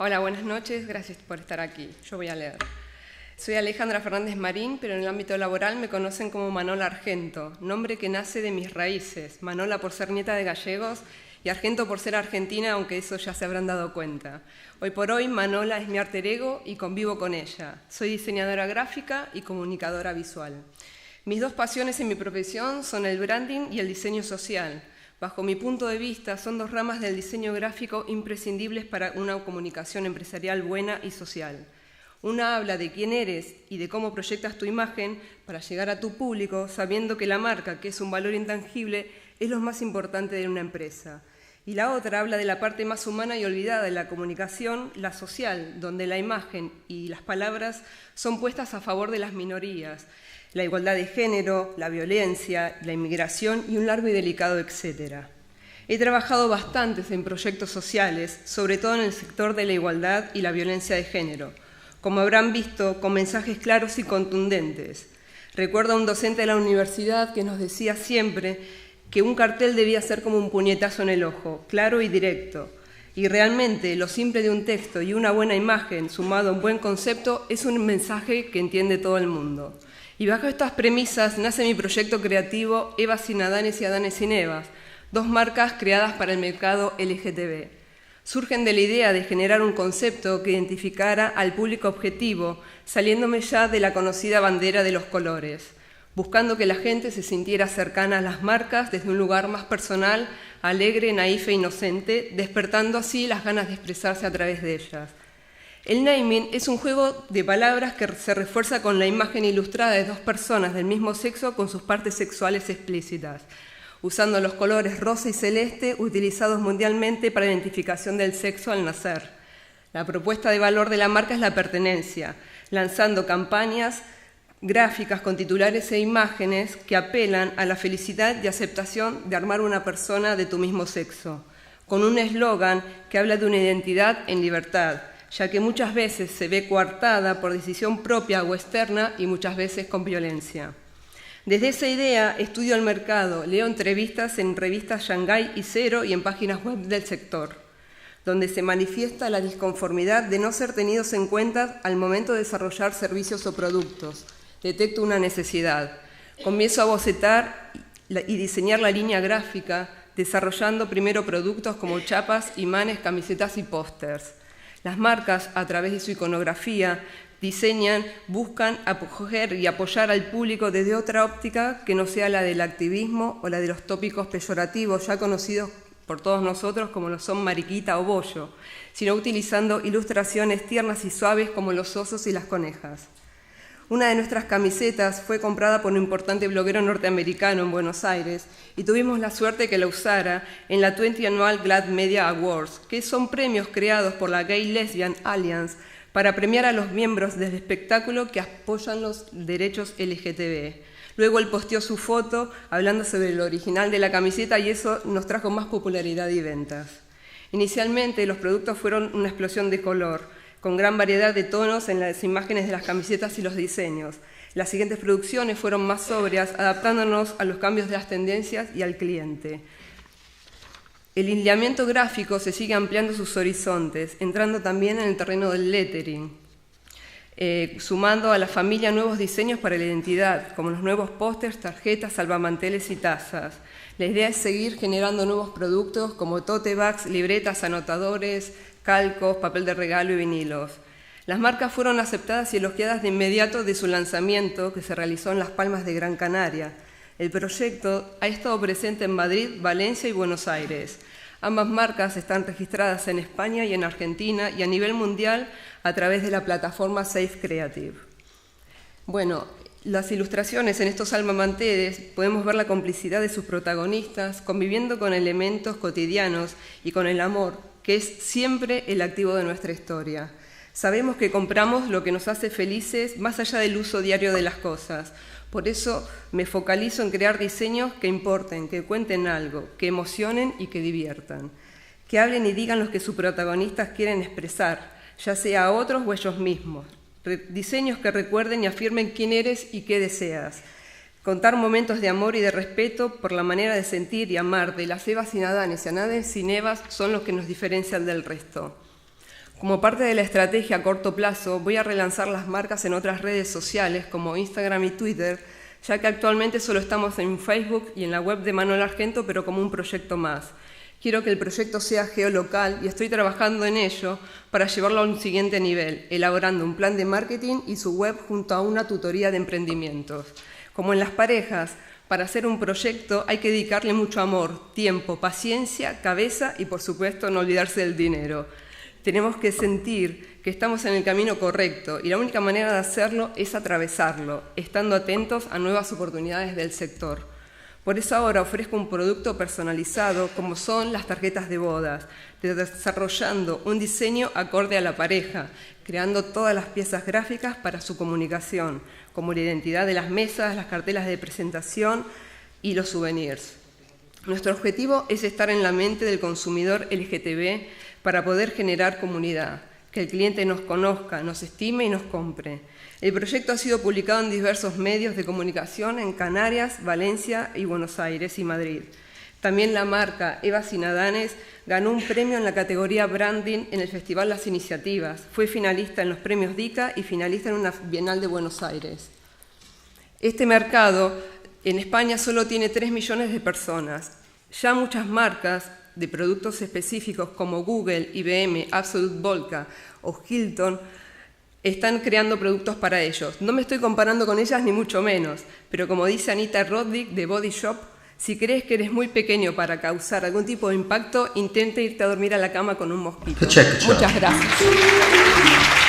Hola, buenas noches, gracias por estar aquí. Yo voy a leer. Soy Alejandra Fernández Marín, pero en el ámbito laboral me conocen como Manola Argento, nombre que nace de mis raíces, Manola por ser nieta de gallegos y Argento por ser argentina, aunque eso ya se habrán dado cuenta. Hoy por hoy, Manola es mi alter ego y convivo con ella. Soy diseñadora gráfica y comunicadora visual. Mis dos pasiones en mi profesión son el branding y el diseño social. Bajo mi punto de vista, son dos ramas del diseño gráfico imprescindibles para una comunicación empresarial buena y social. Una habla de quién eres y de cómo proyectas tu imagen para llegar a tu público, sabiendo que la marca, que es un valor intangible, es lo más importante de una empresa. Y la otra habla de la parte más humana y olvidada de la comunicación, la social, donde la imagen y las palabras son puestas a favor de las minorías, la igualdad de género, la violencia, la inmigración y un largo y delicado etcétera. He trabajado bastante en proyectos sociales, sobre todo en el sector de la igualdad y la violencia de género, como habrán visto, con mensajes claros y contundentes. Recuerdo a un docente de la universidad que nos decía siempre que un cartel debía ser como un puñetazo en el ojo, claro y directo. Y realmente lo simple de un texto y una buena imagen sumado a un buen concepto es un mensaje que entiende todo el mundo. Y bajo estas premisas nace mi proyecto creativo Evas sin Adanes y Adanes sin Evas, dos marcas creadas para el mercado LGTB. Surgen de la idea de generar un concepto que identificara al público objetivo, saliéndome ya de la conocida bandera de los colores, buscando que la gente se sintiera cercana a las marcas desde un lugar más personal, alegre, naif e inocente, despertando así las ganas de expresarse a través de ellas. El naming es un juego de palabras que se refuerza con la imagen ilustrada de dos personas del mismo sexo con sus partes sexuales explícitas, usando los colores rosa y celeste utilizados mundialmente para la identificación del sexo al nacer. La propuesta de valor de la marca es la pertenencia, lanzando campañas gráficas con titulares e imágenes que apelan a la felicidad y aceptación de armar una persona de tu mismo sexo, con un eslogan que habla de una identidad en libertad, ya que muchas veces se ve coartada por decisión propia o externa y muchas veces con violencia. Desde esa idea estudio el mercado, leo entrevistas en revistas Shanghái y Cero y en páginas web del sector, donde se manifiesta la disconformidad de no ser tenidos en cuenta al momento de desarrollar servicios o productos. Detecto una necesidad. Comienzo a bocetar y diseñar la línea gráfica, desarrollando primero productos como chapas, imanes, camisetas y pósters. Las marcas, a través de su iconografía, diseñan, buscan acoger y apoyar al público desde otra óptica que no sea la del activismo o la de los tópicos peyorativos ya conocidos por todos nosotros como lo son mariquita o bollo, sino utilizando ilustraciones tiernas y suaves como los osos y las conejas. Una de nuestras camisetas fue comprada por un importante bloguero norteamericano en Buenos Aires y tuvimos la suerte que la usara en la 20 Annual GLAAD Media Awards, que son premios creados por la Gay Lesbian Alliance para premiar a los miembros del espectáculo que apoyan los derechos LGTB. Luego él posteó su foto hablando sobre el original de la camiseta y eso nos trajo más popularidad y ventas. Inicialmente los productos fueron una explosión de color, con gran variedad de tonos en las imágenes de las camisetas y los diseños. Las siguientes producciones fueron más sobrias, adaptándonos a los cambios de las tendencias y al cliente. El lineamiento gráfico se sigue ampliando sus horizontes, entrando también en el terreno del lettering, sumando a la familia nuevos diseños para la identidad, como los nuevos pósters, tarjetas, salvamanteles y tazas. La idea es seguir generando nuevos productos como tote bags, libretas, anotadores, calcos, papel de regalo y vinilos. Las marcas fueron aceptadas y elogiadas de inmediato de su lanzamiento, que se realizó en Las Palmas de Gran Canaria. El proyecto ha estado presente en Madrid, Valencia y Buenos Aires. Ambas marcas están registradas en España y en Argentina y a nivel mundial a través de la plataforma Safe Creative. Bueno, las ilustraciones en estos salvamanteles podemos ver la complicidad de sus protagonistas conviviendo con elementos cotidianos y con el amor, que es siempre el activo de nuestra historia. Sabemos que compramos lo que nos hace felices más allá del uso diario de las cosas. Por eso me focalizo en crear diseños que importen, que cuenten algo, que emocionen y que diviertan. Que hablen y digan lo que sus protagonistas quieren expresar, ya sea a otros o ellos mismos. Diseños que recuerden y afirmen quién eres y qué deseas. Contar momentos de amor y de respeto por la manera de sentir y amar de las Evas sin Adanes y Adanes sin Evas son los que nos diferencian del resto. Como parte de la estrategia a corto plazo, voy a relanzar las marcas en otras redes sociales como Instagram y Twitter, ya que actualmente solo estamos en Facebook y en la web de Manuel Argento, pero como un proyecto más. Quiero que el proyecto sea geolocal y estoy trabajando en ello para llevarlo a un siguiente nivel, elaborando un plan de marketing y su web junto a una tutoría de emprendimientos. Como en las parejas, para hacer un proyecto hay que dedicarle mucho amor, tiempo, paciencia, cabeza y, por supuesto, no olvidarse del dinero. Tenemos que sentir que estamos en el camino correcto y la única manera de hacerlo es atravesarlo, estando atentos a nuevas oportunidades del sector. Por eso ahora ofrezco un producto personalizado como son las tarjetas de bodas, desarrollando un diseño acorde a la pareja, creando todas las piezas gráficas para su comunicación, como la identidad de las mesas, las cartelas de presentación y los souvenirs. Nuestro objetivo es estar en la mente del consumidor LGTB para poder generar comunidad, que el cliente nos conozca, nos estime y nos compre. El proyecto ha sido publicado en diversos medios de comunicación en Canarias, Valencia y Buenos Aires y Madrid. También la marca Eva Sinadanes ganó un premio en la categoría Branding en el Festival Las Iniciativas. Fue finalista en los premios DICA y finalista en una Bienal de Buenos Aires. Este mercado en España solo tiene 3 millones de personas. Ya muchas marcas de productos específicos como Google, IBM, Absolut Vodka o Hilton están creando productos para ellos. No me estoy comparando con ellas ni mucho menos, pero como dice Anita Roddick de Body Shop, si crees que eres muy pequeño para causar algún tipo de impacto, intenta irte a dormir a la cama con un mosquito. Muchas gracias.